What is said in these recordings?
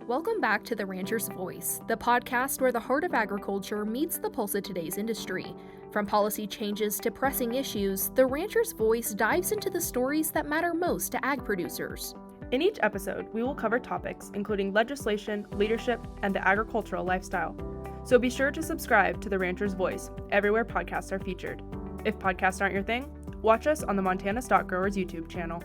Welcome back to The Rancher's Voice, the podcast where the heart of agriculture meets the pulse of today's industry. From policy changes to pressing issues, The Rancher's Voice dives into the stories that matter most to ag producers. In each episode, we will cover topics including legislation, leadership, and the agricultural lifestyle. So be sure to subscribe to The Rancher's Voice everywhere podcasts are featured. If podcasts aren't your thing, watch us on the Montana Stock Growers YouTube channel.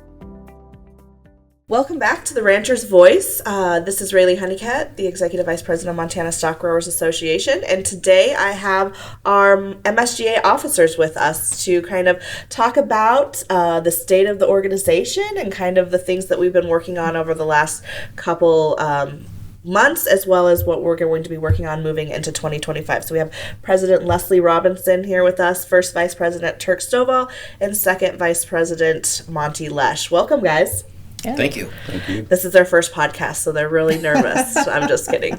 Welcome back to The Rancher's Voice. This is Rayleigh Honeycutt, the Executive Vice President of Montana Stock Growers Association, and today I have our MSGA officers with us to kind of talk about the state of the organization and kind of the things that we've been working on over the last couple months, as well as what we're going to be working on moving into 2025. So we have President Leslie Robinson here with us, First Vice President Turk Stovall, and Second Vice President Monty Lesh. Welcome, guys. Yeah. Thank you. Thank you. This is their first podcast, so they're really nervous. I'm just kidding.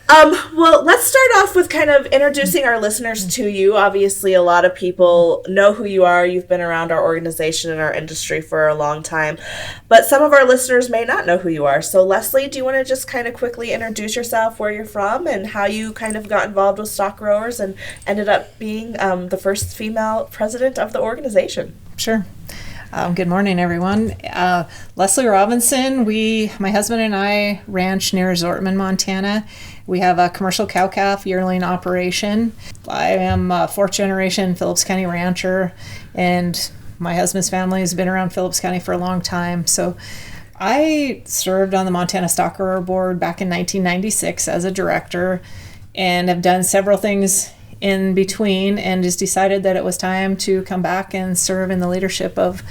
Well, let's start off with kind of introducing our listeners to you. Obviously, a lot of people know who you are. You've been around our organization and our industry for a long time. But some of our listeners may not know who you are. So, Leslie, do you want to just kind of quickly introduce yourself, where you're from, and how you kind of got involved with stock growers and ended up being the first female president of the organization? Sure. Good morning, everyone. Leslie Robinson. My husband and I ranch near Zortman, Montana. We have a commercial cow-calf yearling operation. I am a fourth generation Phillips County rancher, and my husband's family has been around Phillips County for a long time. So I served on the Montana Stock Grower Board back in 1996 as a director and have done several things in between, and just decided that it was time to come back and serve in the leadership of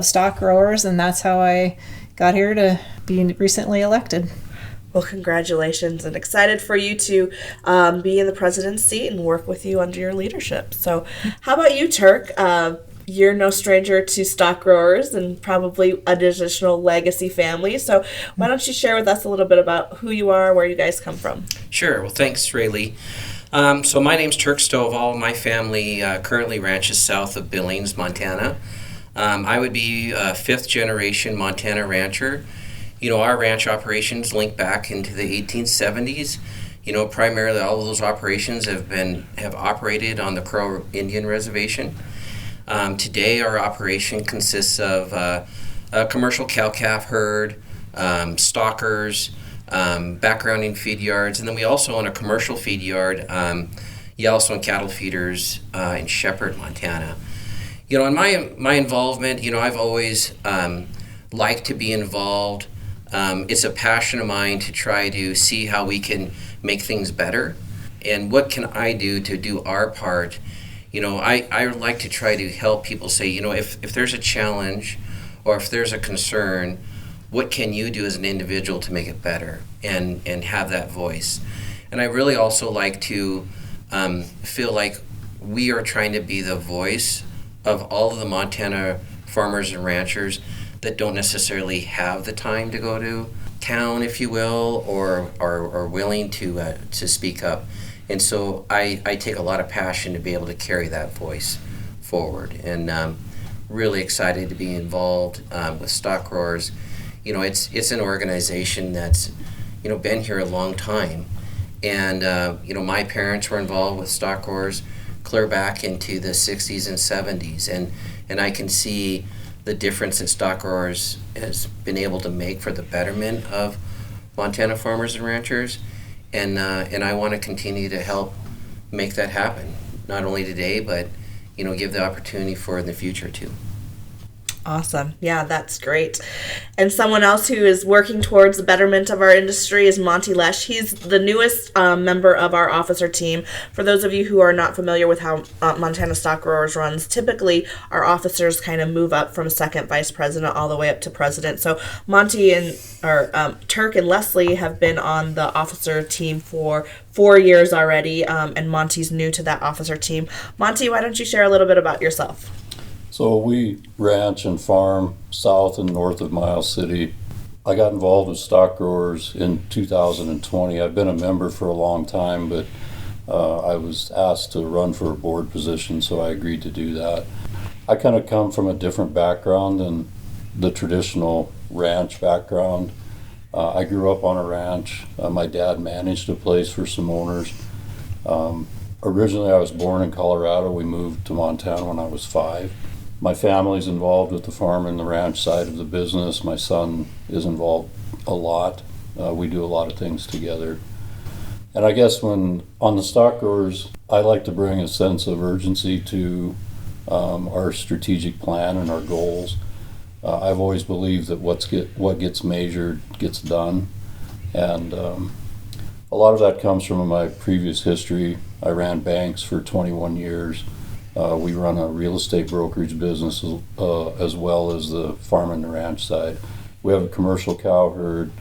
stock growers, and that's how I got here to be recently elected. Well, congratulations, and excited for you to be in the president's seat and work with you under your leadership. So how about you, Turk? You're no stranger to stock growers and probably an additional legacy family. So why don't you share with us a little bit about who you are, where you guys come from? Sure. Well, thanks, Rayleigh. So my name's Turk Stovall. My family currently ranches south of Billings, Montana. I would be a fifth generation Montana rancher. You know, our ranch operations link back into the 1870s. You know, primarily all of those operations have operated on the Crow Indian Reservation. Today our operation consists of a commercial cow-calf herd, stockers, backgrounding feed yards, and then we also own a commercial feed yard, Yellowstone cattle feeders in Shepherd, Montana. You know, in my involvement, you know, I've always liked to be involved. It's a passion of mine to try to see how we can make things better, and what can I do to do our part. You know, I like to try to help people say, you know, if there's a challenge or if there's a concern, what can you do as an individual to make it better and have that voice? And I really also like to feel like we are trying to be the voice of all of the Montana farmers and ranchers that don't necessarily have the time to go to town, if you will, or are willing to speak up. And so I take a lot of passion to be able to carry that voice forward, and really excited to be involved with stock growers. You know, it's an organization that's, you know, been here a long time. And, you know, my parents were involved with stock growers clear back into the 60s and 70s. And I can see the difference that stock growers has been able to make for the betterment of Montana farmers and ranchers. And I want to continue to help make that happen, not only today, but, you know, give the opportunity for in the future too. Awesome. Yeah, that's great. And someone else who is working towards the betterment of our industry is Monty Lesh. He's the newest member of our officer team. For those of you who are not familiar with how Montana Stock Growers runs, typically our officers kind of move up from second vice president all the way up to president. So Monty and Turk and Leslie have been on the officer team for 4 years already, and Monty's new to that officer team. Monty, why don't you share a little bit about yourself? So we ranch and farm south and north of Miles City. I got involved with stock growers in 2020. I've been a member for a long time, but I was asked to run for a board position, so I agreed to do that. I kind of come from a different background than the traditional ranch background. I grew up on a ranch. My dad managed a place for some owners. Originally, I was born in Colorado. We moved to Montana when I was 5. My family's involved with the farm and the ranch side of the business. My son is involved a lot. We do a lot of things together. And I guess when on the stock growers, I like to bring a sense of urgency to our strategic plan and our goals. I've always believed that what gets measured gets done. And a lot of that comes from my previous history. I ran banks for 21 years. We run a real estate brokerage business as well as the farm and the ranch side. We have a commercial cow herd.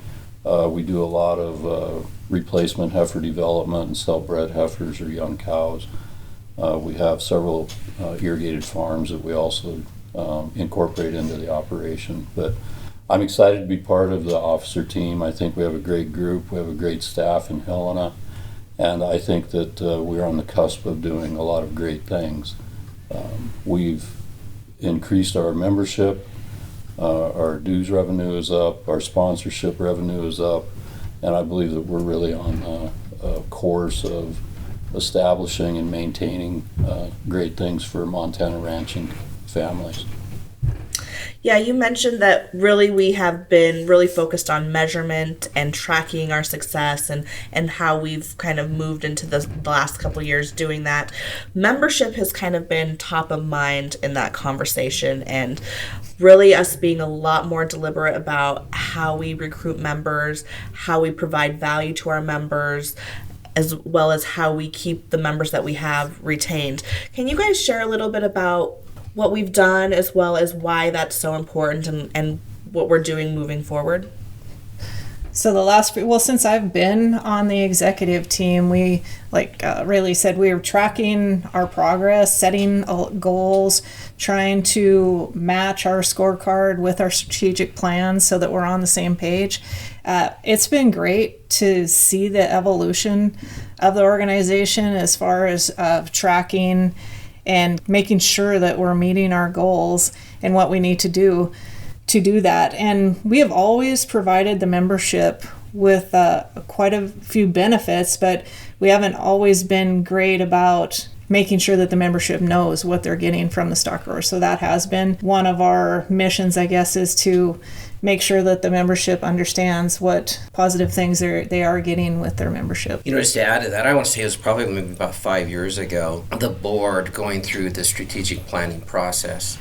We do a lot of replacement heifer development and sell bred heifers or young cows. We have several irrigated farms that we also incorporate into the operation. But I'm excited to be part of the officer team. I think we have a great group. We have a great staff in Helena. And I think that we're on the cusp of doing a lot of great things. We've increased our membership. Our dues revenue is up. Our sponsorship revenue is up. And I believe that we're really on a course of establishing and maintaining great things for Montana ranching families. Yeah, you mentioned that really we have been really focused on measurement and tracking our success and how we've kind of moved into the last couple of years doing that. Membership has kind of been top of mind in that conversation, and really us being a lot more deliberate about how we recruit members, how we provide value to our members, as well as how we keep the members that we have retained. Can you guys share a little bit about what we've done as well as why that's so important and what we're doing moving forward? So since I've been on the executive team, we, like Rayleigh said, we were tracking our progress, setting goals, trying to match our scorecard with our strategic plan so that we're on the same page. It's been great to see the evolution of the organization as far as tracking and making sure that we're meeting our goals and what we need to do that. And we have always provided the membership with quite a few benefits, but we haven't always been great about making sure that the membership knows what they're getting from the stock growers. So that has been one of our missions, I guess, is to make sure that the membership understands what positive things they are getting with their membership. Just to add to that, I want to say it was probably maybe about 5 years ago, the board going through the strategic planning process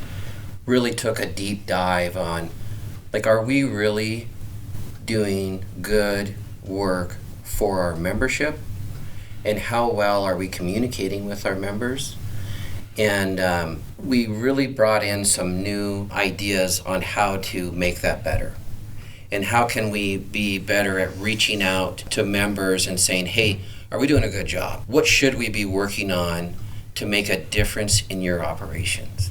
really took a deep dive on, are we really doing good work for our membership? And how well are we communicating with our members? And we really brought in some new ideas on how to make that better. And how can we be better at reaching out to members and saying, hey, are we doing a good job? What should we be working on to make a difference in your operations?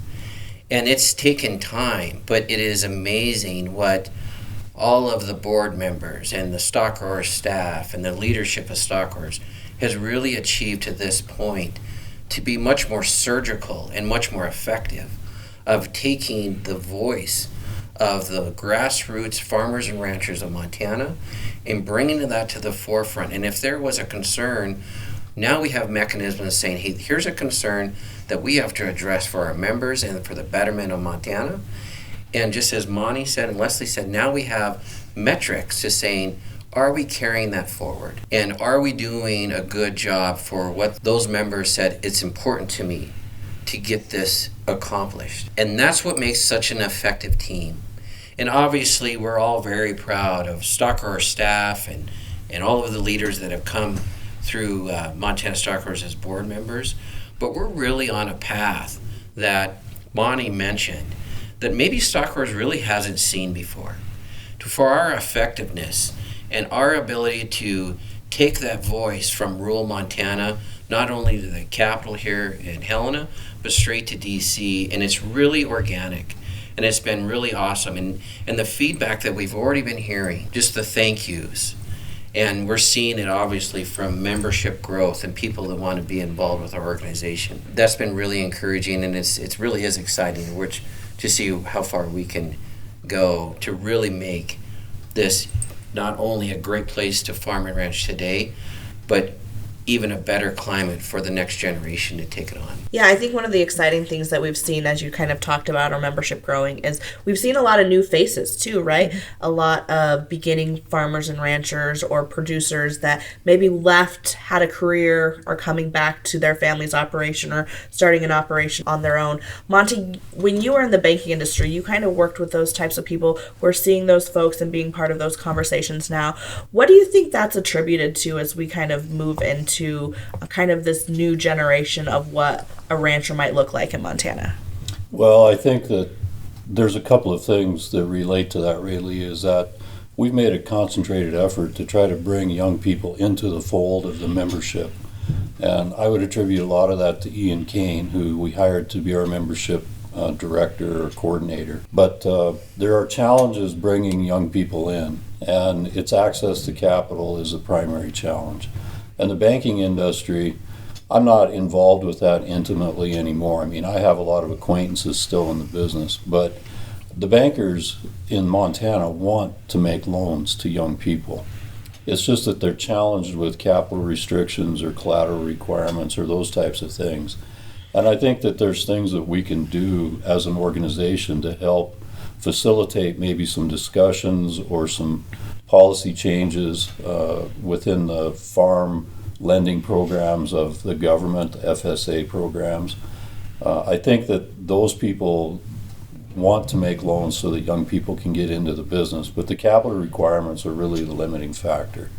And it's taken time, but it is amazing what all of the board members and the stock grower staff and the leadership of stock growers has really achieved to this point to be much more surgical and much more effective of taking the voice of the grassroots farmers and ranchers of Montana and bringing that to the forefront. And if there was a concern, now we have mechanisms saying, hey, here's a concern that we have to address for our members and for the betterment of Montana. And just as Monty said and Leslie said, now we have metrics to saying, are we carrying that forward? And are we doing a good job for what those members said, it's important to me to get this accomplished? And that's what makes such an effective team. And obviously, we're all very proud of stock grower staff and all of the leaders that have come through Montana Stock Growers as board members. But we're really on a path that Monty mentioned that maybe stock growers really hasn't seen before. For our effectiveness and our ability to take that voice from rural Montana, not only to the capital here in Helena, but straight to DC, and it's really organic. And it's been really awesome. And the feedback that we've already been hearing, just the thank yous, and we're seeing it obviously from membership growth and people that want to be involved with our organization. That's been really encouraging, and it really is exciting to see how far we can go to really make this not only a great place to farm and ranch today, but even a better climate for the next generation to take it on. Yeah, I think one of the exciting things that we've seen, as you kind of talked about our membership growing, is we've seen a lot of new faces too, right? Mm-hmm. A lot of beginning farmers and ranchers or producers that maybe left, had a career, are coming back to their family's operation or starting an operation on their own. Monty, when you were in the banking industry, you kind of worked with those types of people. We're seeing those folks and being part of those conversations now. What do you think that's attributed to as we kind of move into a kind of this new generation of what a rancher might look like in Montana? Well, I think that there's a couple of things that relate to that really, is that we've made a concentrated effort to try to bring young people into the fold of the membership. And I would attribute a lot of that to Ian Kane, who we hired to be our membership director or coordinator. But there are challenges bringing young people in, and its access to capital is a primary challenge. And the banking industry, I'm not involved with that intimately anymore. I mean, I have a lot of acquaintances still in the business, but the bankers in Montana want to make loans to young people. It's just that they're challenged with capital restrictions or collateral requirements or those types of things. And I think that there's things that we can do as an organization to help facilitate maybe some discussions or some policy changes within the farm lending programs of the government, FSA programs. I think that those people want to make loans so that young people can get into the business, but the capital requirements are really the limiting factor.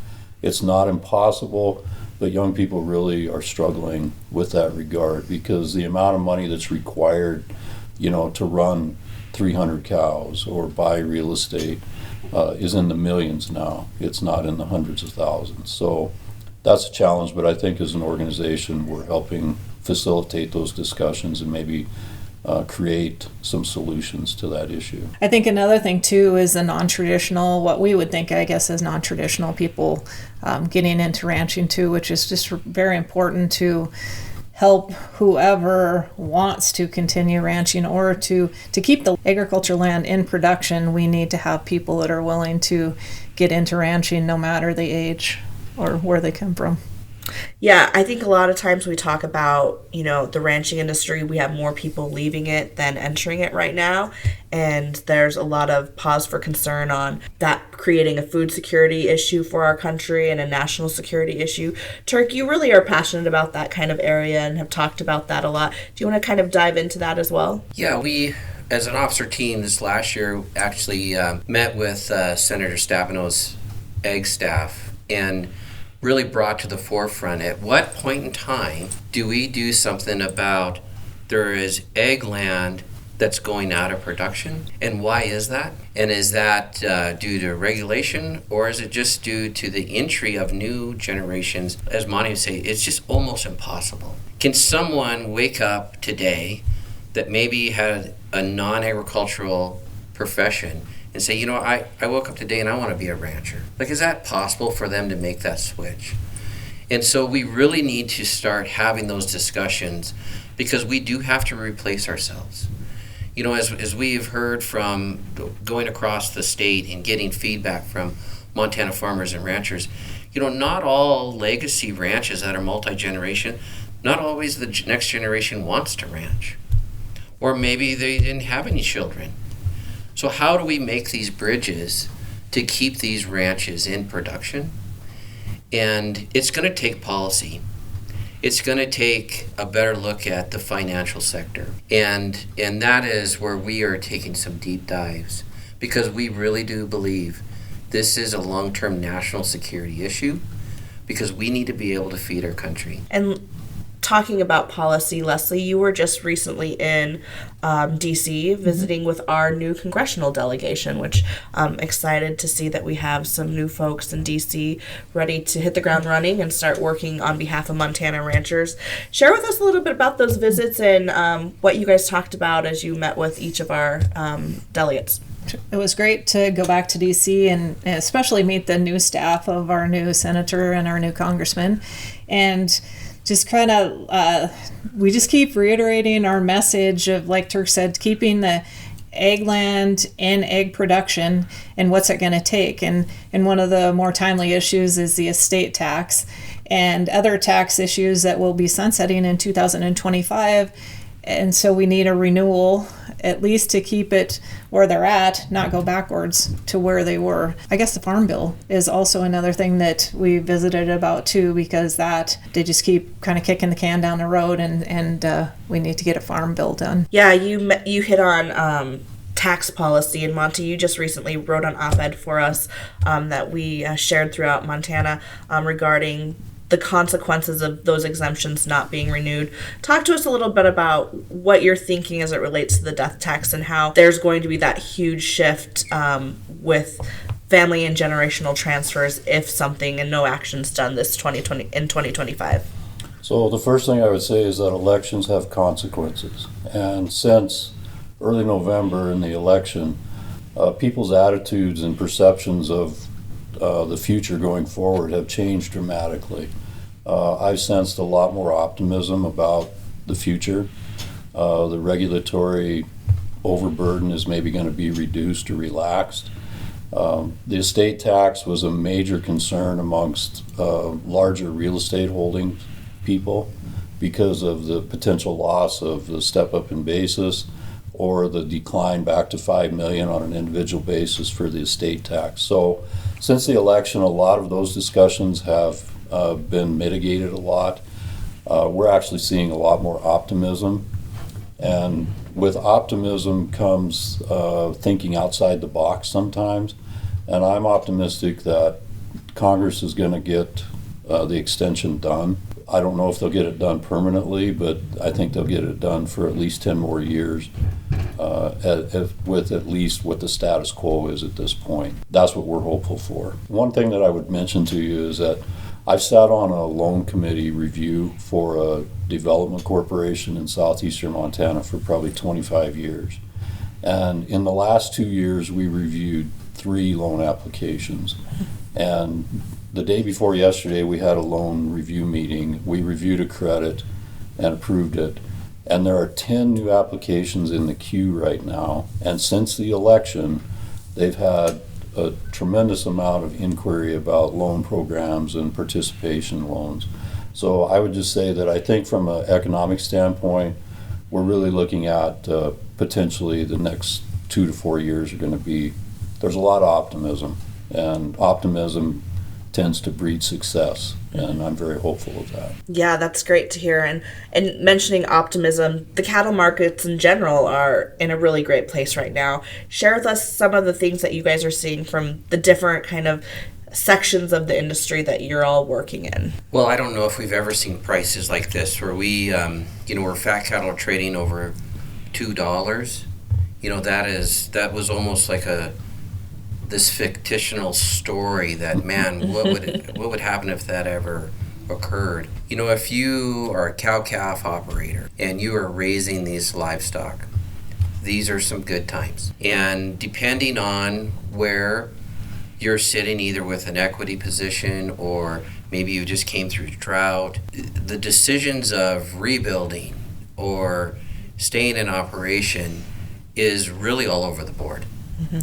It's not impossible, but young people really are struggling with that regard because the amount of money that's required, to run 300 cows or buy real estate is in the millions now. It's not in the hundreds of thousands. So that's a challenge, but I think as an organization we're helping facilitate those discussions and maybe create some solutions to that issue. I think another thing too is the non-traditional, what we would think, I guess, as non-traditional people getting into ranching too, which is just very important to help whoever wants to continue ranching or to keep the agriculture land in production. We need to have people that are willing to get into ranching no matter the age or where they come from. Yeah, I think a lot of times we talk about, the ranching industry, we have more people leaving it than entering it right now. And there's a lot of pause for concern on that creating a food security issue for our country and a national security issue. Turk, you really are passionate about that kind of area and have talked about that a lot. Do you want to kind of dive into that as well? Yeah, we, as an officer team this last year, actually met with Senator Stabeno's ag staff and really brought to the forefront at what point in time do we do something about there is ag land that's going out of production, and why is that? And is that due to regulation, or is it just due to the entry of new generations? As Monty would say, it's just almost impossible. Can someone wake up today that maybe had a non-agricultural profession and say, I woke up today and I want to be a rancher? Like, is that possible for them to make that switch? And so we really need to start having those discussions because we do have to replace ourselves. As we've heard from going across the state and getting feedback from Montana farmers and ranchers, not all legacy ranches that are multi-generation, not always the next generation wants to ranch. Or maybe they didn't have any children. So how do we make these bridges to keep these ranches in production? And it's going to take policy. It's going to take a better look at the financial sector. And that is where we are taking some deep dives because we really do believe this is a long-term national security issue because we need to be able to feed our country. And talking about policy, Leslie, you were just recently in D.C. visiting with our new congressional delegation, which I'm excited to see that we have some new folks in D.C. ready to hit the ground running and start working on behalf of Montana ranchers. Share with us a little bit about those visits and what you guys talked about as you met with each of our delegates. It was great to go back to D.C. and especially meet the new staff of our new senator and our new congressman. And just kind of, we just keep reiterating our message of, like Turk said, keeping the ag land and egg production, and what's it going to take? And one of the more timely issues is the estate tax and other tax issues that will be sunsetting in 2025. And so we need a renewal, at least to keep it where they're at, not go backwards to where they were. I guess the Farm Bill is also another thing that we visited about too, because that they just keep kind of kicking the can down the road, and we need to get a Farm Bill done. Yeah, you hit on tax policy, and Monty, you just recently wrote an op-ed for us that we shared throughout Montana regarding the consequences of those exemptions not being renewed. Talk to us a little bit about what you're thinking as it relates to the death tax and how there's going to be that huge shift with family and generational transfers if something and no action's done in 2025. So the first thing I would say is that elections have consequences. And since early November in the election, people's attitudes and perceptions of the future going forward have changed dramatically. I've sensed a lot more optimism about the future. The regulatory overburden is maybe going to be reduced or relaxed. The estate tax was a major concern amongst larger real estate holding people because of the potential loss of the step up in basis or the decline back to $5 million on an individual basis for the estate tax. So since the election, a lot of those discussions have been mitigated a lot. We're actually seeing a lot more optimism. And with optimism comes thinking outside the box sometimes. And I'm optimistic that Congress is going to get the extension done. I don't know if they'll get it done permanently, but I think they'll get it done for at least 10 more years with at least what the status quo is at this point. That's what we're hopeful for. One thing that I would mention to you is that I've sat on a loan committee review for a development corporation in southeastern Montana for probably 25 years. And in the last 2 years, we reviewed 3 loan applications. And the day before yesterday, we had a loan review meeting. We reviewed a credit and approved it. And there are 10 new applications in the queue right now. And since the election, they've had a tremendous amount of inquiry about loan programs and participation loans. So I would just say that I think from an economic standpoint, we're really looking at potentially the next 2 to 4 years are going to be, there's a lot of optimism, and optimism tends to breed success, and I'm very hopeful of that. Yeah, that's great to hear. And mentioning optimism, the cattle markets in general are in a really great place right now. Share with us some of the things that you guys are seeing from the different kind of sections of the industry that you're all working in. Well, I don't know if we've ever seen prices like this where we, where fat cattle are trading over $2. That was almost like this fictional story that, man, what would happen if that ever occurred? If you are a cow-calf operator and you are raising these livestock, these are some good times. And depending on where you're sitting, either with an equity position or maybe you just came through drought, the decisions of rebuilding or staying in operation is really all over the board. Mm-hmm.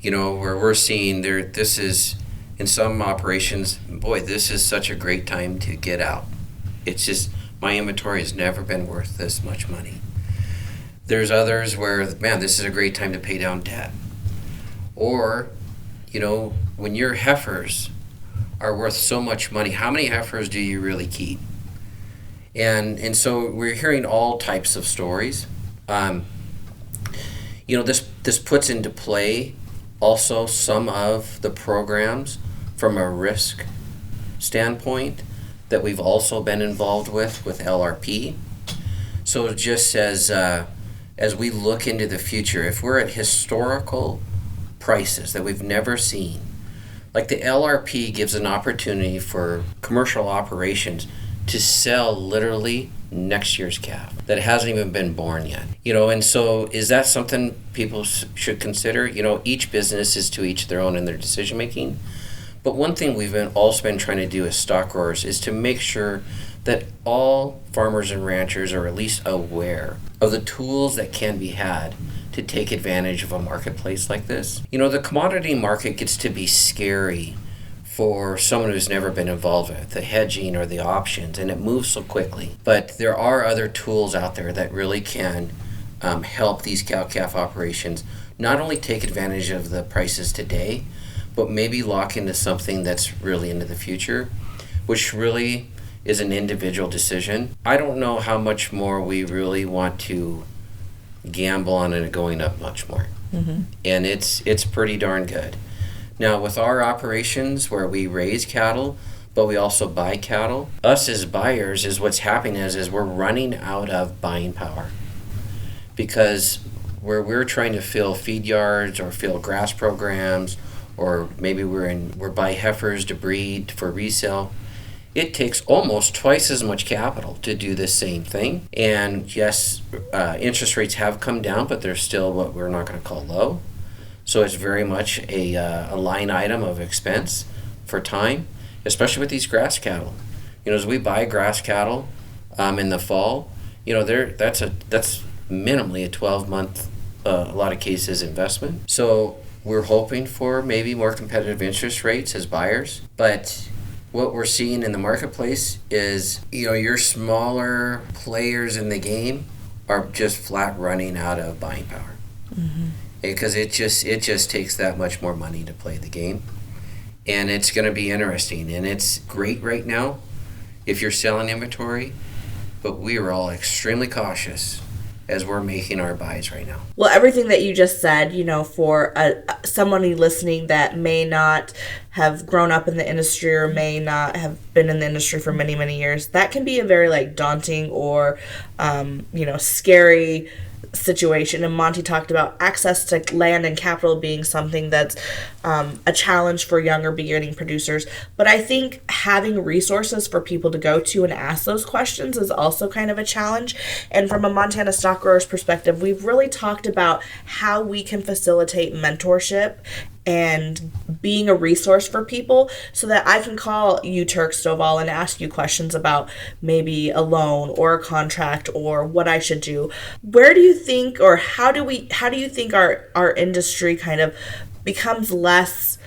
Where we're seeing this is, in some operations, boy, this is such a great time to get out. It's just, my inventory has never been worth this much money. There's others where, man, this is a great time to pay down debt. Or, when your heifers are worth so much money, how many heifers do you really keep? And so we're hearing all types of stories. This puts into play also some of the programs from a risk standpoint that we've also been involved with LRP. So just as we look into the future, if we're at historical prices that we've never seen, like the LRP gives an opportunity for commercial operations to sell literally next year's calf that hasn't even been born yet. And so is that something people should consider? Each business is to each their own in their decision making. But one thing we've also been trying to do as stock growers is to make sure that all farmers and ranchers are at least aware of the tools that can be had to take advantage of a marketplace like this. You know, the commodity market gets to be scary for someone who's never been involved with the hedging or the options, and it moves so quickly. But there are other tools out there that really can help these cow-calf operations not only take advantage of the prices today, but maybe lock into something that's really into the future, which really is an individual decision. I don't know how much more we really want to gamble on it going up much more. And it's pretty darn good. Now, with our operations where we raise cattle, but we also buy cattle, us as buyers is what's happening is we're running out of buying power. Because where we're trying to fill feed yards or fill grass programs, or maybe we're buy heifers to breed for resale, it takes almost twice as much capital to do the same thing. And yes, interest rates have come down, but they're still what we're not going to call low. So it's very much a line item of expense for time, especially with these grass cattle. You know, as we buy grass cattle in the fall, you know, that's minimally a 12-month, a lot of cases, investment. So we're hoping for maybe more competitive interest rates as buyers, but what we're seeing in the marketplace is, you know, your smaller players in the game are just flat running out of buying power. Because it just takes that much more money to play the game. And it's going to be interesting. And it's great right now if you're selling inventory, but we are all extremely cautious as we're making our buys right now. Well, everything that you just said, you know, for somebody listening that may not have grown up in the industry or may not have been in the industry for many, many years, that can be a very daunting or, scary situation. And Monty talked about access to land and capital being something that's a challenge for younger beginning producers. But I think having resources for people to go to and ask those questions is also kind of a challenge. And from a Montana stock grower's perspective, we've really talked about how we can facilitate mentorship and being a resource for people so that I can call you, Turk Stovall, and ask you questions about maybe a loan or a contract or what I should do. Where do you think, or how do you think our industry kind of becomes less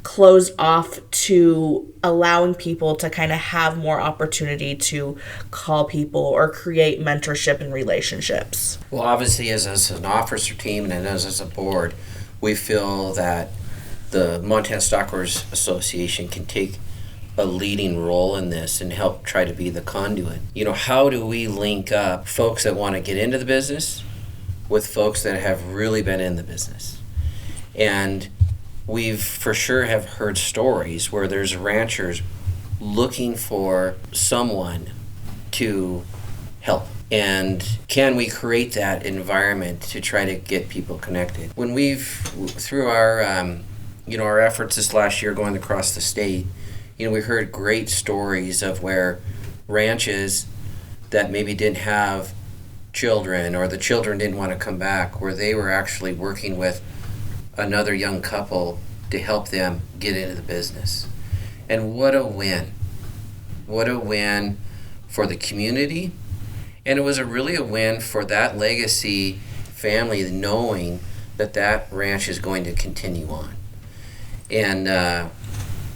closed off to allowing people to kind of have more opportunity to call people or create mentorship and relationships? Well, obviously as an officer team and as a board, we feel that the Montana Stock Growers Association can take a leading role in this and help try to be the conduit. You know, how do we link up folks that want to get into the business with folks that have really been in the business? And we've for sure have heard stories where there's ranchers looking for someone to help. And can we create that environment to try to get people connected? When through our our efforts this last year going across the state, we heard great stories of where ranches that maybe didn't have children or the children didn't want to come back, where they were actually working with another young couple to help them get into the business. And what a win. What a win for the community. And it was really a win for that legacy family, knowing that ranch is going to continue on. And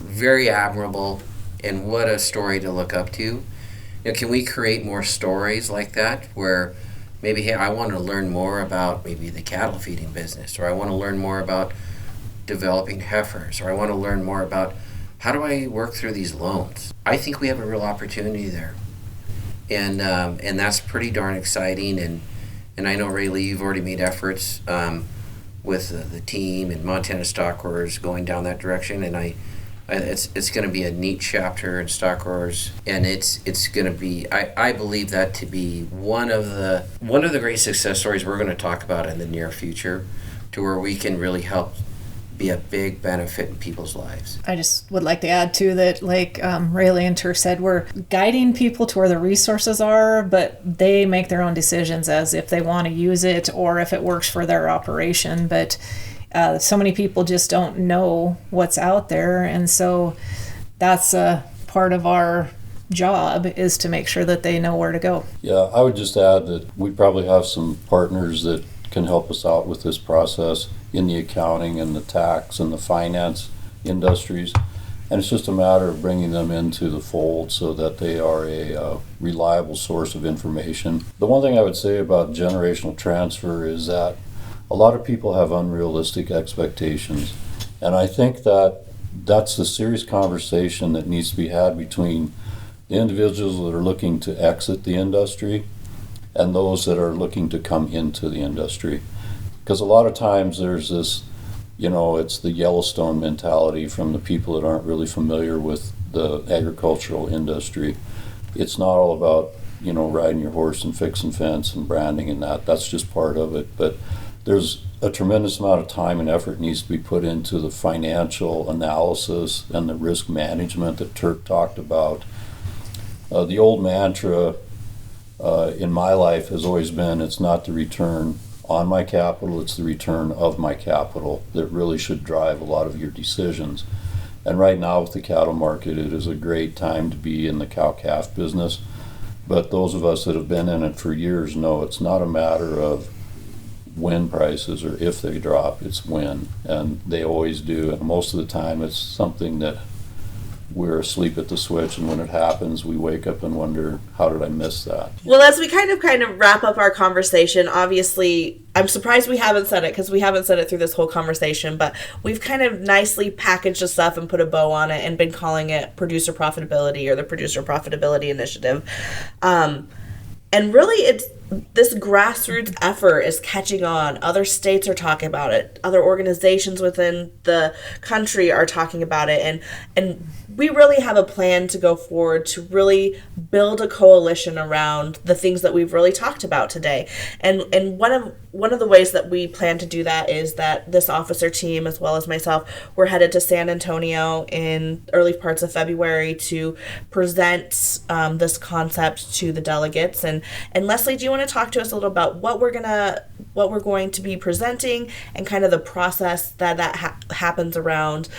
very admirable, and what a story to look up to. Can we create more stories like that where maybe, hey, I want to learn more about maybe the cattle feeding business, or I want to learn more about developing heifers, or I want to learn more about how do I work through these loans? I think we have a real opportunity there. And that's pretty darn exciting. And I know, Rayleigh, you've already made efforts with the team and Montana Stock Growers going down that direction, and it's going to be a neat chapter in Stock Growers, and it's going to be, I believe that to be one of the great success stories we're going to talk about in the near future, to where we can really help be a big benefit in people's lives. I just would like to add too that, like Rayleigh and Turk said, we're guiding people to where the resources are, but they make their own decisions as if they want to use it or if it works for their operation. But so many people just don't know what's out there, and so that's a part of our job, is to make sure that they know where to go. Yeah, I would just add that we probably have some partners that can help us out with this process in the accounting and the tax and the finance industries. And it's just a matter of bringing them into the fold so that they are a reliable source of information. The one thing I would say about generational transfer is that a lot of people have unrealistic expectations. And I think that that's the serious conversation that needs to be had between the individuals that are looking to exit the industry and those that are looking to come into the industry. Because a lot of times there's this, it's the Yellowstone mentality from the people that aren't really familiar with the agricultural industry. It's not all about, riding your horse and fixing fence and branding and that. That's just part of it. But there's a tremendous amount of time and effort needs to be put into the financial analysis and the risk management that Turk talked about. The old mantra in my life has always been, it's not the return on my capital, it's the return of my capital that really should drive a lot of your decisions. And right now with the cattle market, it is a great time to be in the cow-calf business. But those of us that have been in it for years know it's not a matter of when prices or if they drop, it's when. And they always do. And most of the time it's something that we're asleep at the switch, and when it happens, we wake up and wonder, how did I miss that? Well, as we kind of wrap up our conversation, obviously, I'm surprised we haven't said it, because we haven't said it through this whole conversation, but we've kind of nicely packaged this up and put a bow on it and been calling it Producer Profitability, or the Producer Profitability Initiative. And really, it's this grassroots effort is catching on. Other states are talking about it. Other organizations within the country are talking about it. And we really have a plan to go forward to really build a coalition around the things that we've really talked about today. And one of the ways that we plan to do that is that this officer team, as well as myself, we're headed to San Antonio in early parts of February to present this concept to the delegates. And Leslie, do you want to talk to us a little about what we're going to be presenting and kind of the process that happens around,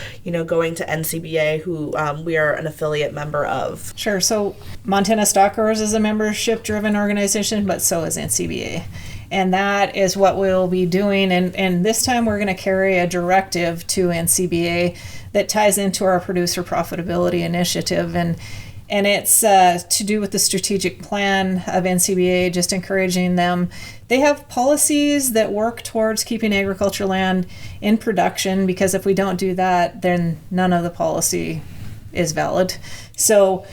going to NCBA, who we are an affiliate member of? Sure. So Montana Stock Growers is a membership-driven organization, but so is NCBA. And that is what we'll be doing. And this time we're going to carry a directive to NCBA that ties into our Producer Profitability Initiative. And it's to do with the strategic plan of NCBA, just encouraging them. They have policies that work towards keeping agriculture land in production, because if we don't do that, then none of the policy is valid. So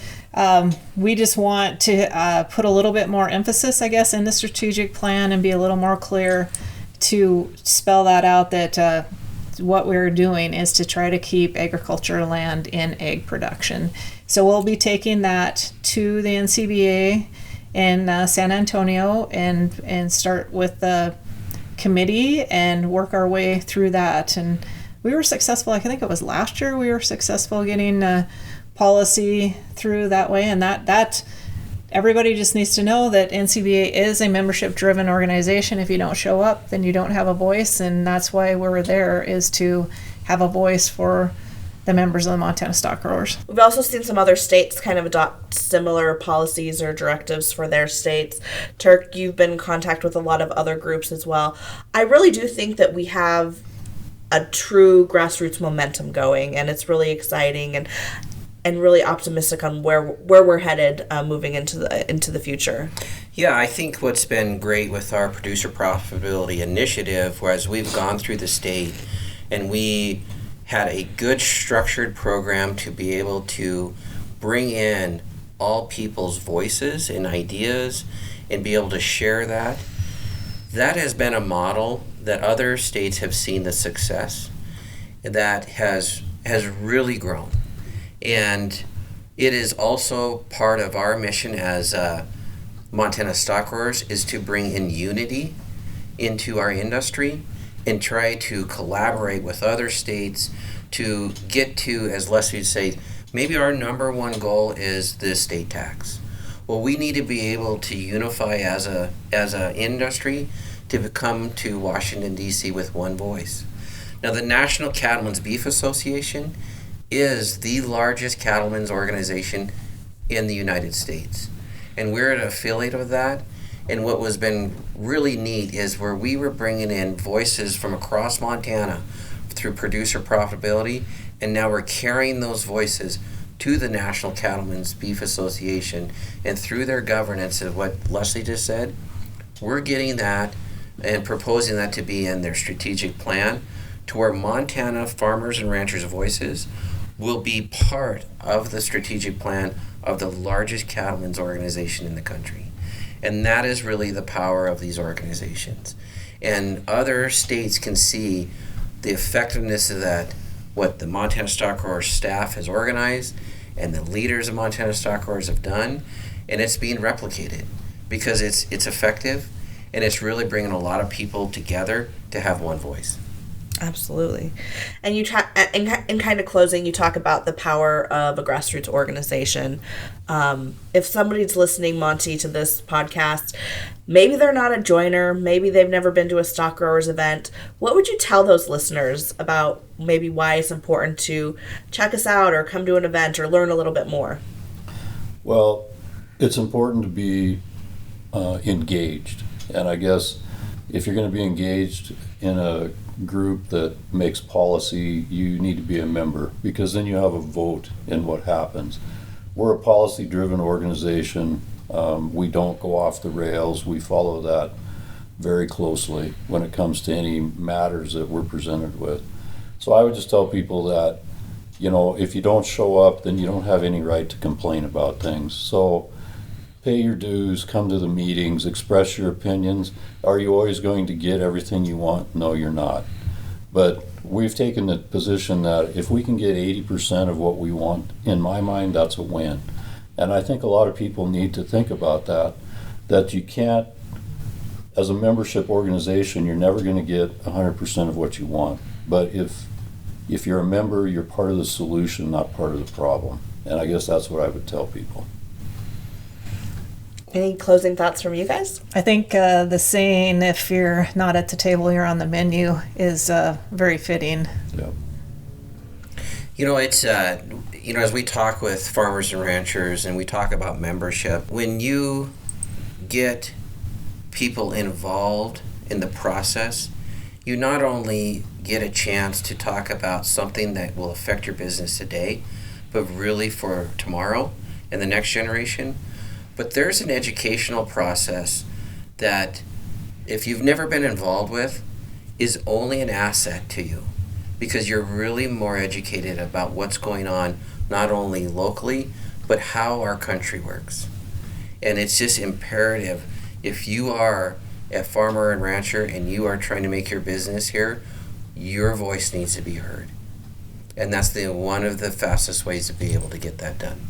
we just want to put a little bit more emphasis, I guess, in the strategic plan and be a little more clear to spell that out, that what we're doing is to try to keep agriculture land in egg production. So we'll be taking that to the NCBA in San Antonio and start with the committee and work our way through that. And we were successful, I think it was last year, we were successful getting policy through that way. And that everybody just needs to know that NCBA is a membership-driven organization. If you don't show up, then you don't have a voice, and that's why we're there, is to have a voice for the members of the Montana Stock Growers. We've also seen some other states kind of adopt similar policies or directives for their states. Turk, you've been in contact with a lot of other groups as well. I really do think that we have a true grassroots momentum going, and it's really exciting and really optimistic on where we're headed moving into the future. Yeah, I think what's been great with our Producer Profitability Initiative was we've gone through the state and we had a good structured program to be able to bring in all people's voices and ideas and be able to share that. That has been a model that other states have seen the success that has really grown. And it is also part of our mission as Montana Stock Growers is to bring in unity into our industry and try to collaborate with other states to get to, as Leslie would say, maybe our number one goal is the estate tax. Well, we need to be able to unify as a industry to come to Washington, D.C. with one voice. Now, the National Cattlemen's Beef Association is the largest cattlemen's organization in the United States. And we're an affiliate of that. And what was been really neat is where we were bringing in voices from across Montana through producer profitability, and now we're carrying those voices to the National Cattlemen's Beef Association, and through their governance of what Leslie just said, we're getting that and proposing that to be in their strategic plan, to where Montana farmers and ranchers' voices will be part of the strategic plan of the largest cattlemen's organization in the country. And that is really the power of these organizations. And other states can see the effectiveness of that, what the Montana Stock Growers staff has organized and the leaders of Montana Stock Growers have done, and it's being replicated because it's effective, and it's really bringing a lot of people together to have one voice. Absolutely. And you in kind of closing, you talk about the power of a grassroots organization. If somebody's listening, Monty, to this podcast, maybe they're not a joiner, maybe they've never been to a stock growers event, what would you tell those listeners about maybe why it's important to check us out or come to an event or learn a little bit more? Well, it's important to be engaged. And I guess if you're going to be engaged in a group that makes policy, you need to be a member, because then you have a vote in what happens. We're a policy-driven organization. We don't go off the rails. We follow that very closely when it comes to any matters that we're presented with. So I would just tell people that, if you don't show up, then you don't have any right to complain about things. So pay your dues, come to the meetings, express your opinions. Are you always going to get everything you want? No, you're not. But we've taken the position that if we can get 80% of what we want, in my mind, that's a win. And I think a lot of people need to think about that you can't, as a membership organization, you're never going to get 100% of what you want. But if you're a member, you're part of the solution, not part of the problem. And I guess that's what I would tell people. Any closing thoughts from you guys? I think the saying, if you're not at the table, you're on the menu, is very fitting. Yeah. It's, as we talk with farmers and ranchers and we talk about membership, when you get people involved in the process, you not only get a chance to talk about something that will affect your business today, but really for tomorrow and the next generation. But there's an educational process that, if you've never been involved with, is only an asset to you, because you're really more educated about what's going on, not only locally, but how our country works. And it's just imperative, if you are a farmer and rancher and you are trying to make your business here, your voice needs to be heard. And that's one of the fastest ways to be able to get that done.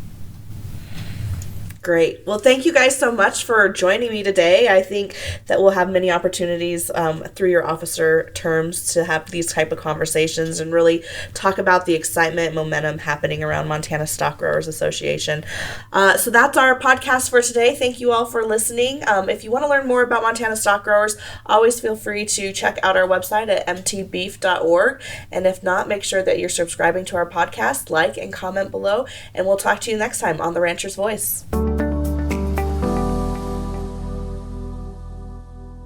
Great. Well, thank you guys so much for joining me today. I think that we'll have many opportunities through your officer terms to have these type of conversations and really talk about the excitement and momentum happening around Montana Stock Growers Association. So that's our podcast for today. Thank you all for listening. If you want to learn more about Montana Stock Growers, always feel free to check out our website at mtbeef.org. And if not, make sure that you're subscribing to our podcast, like and comment below, and we'll talk to you next time on The Rancher's Voice.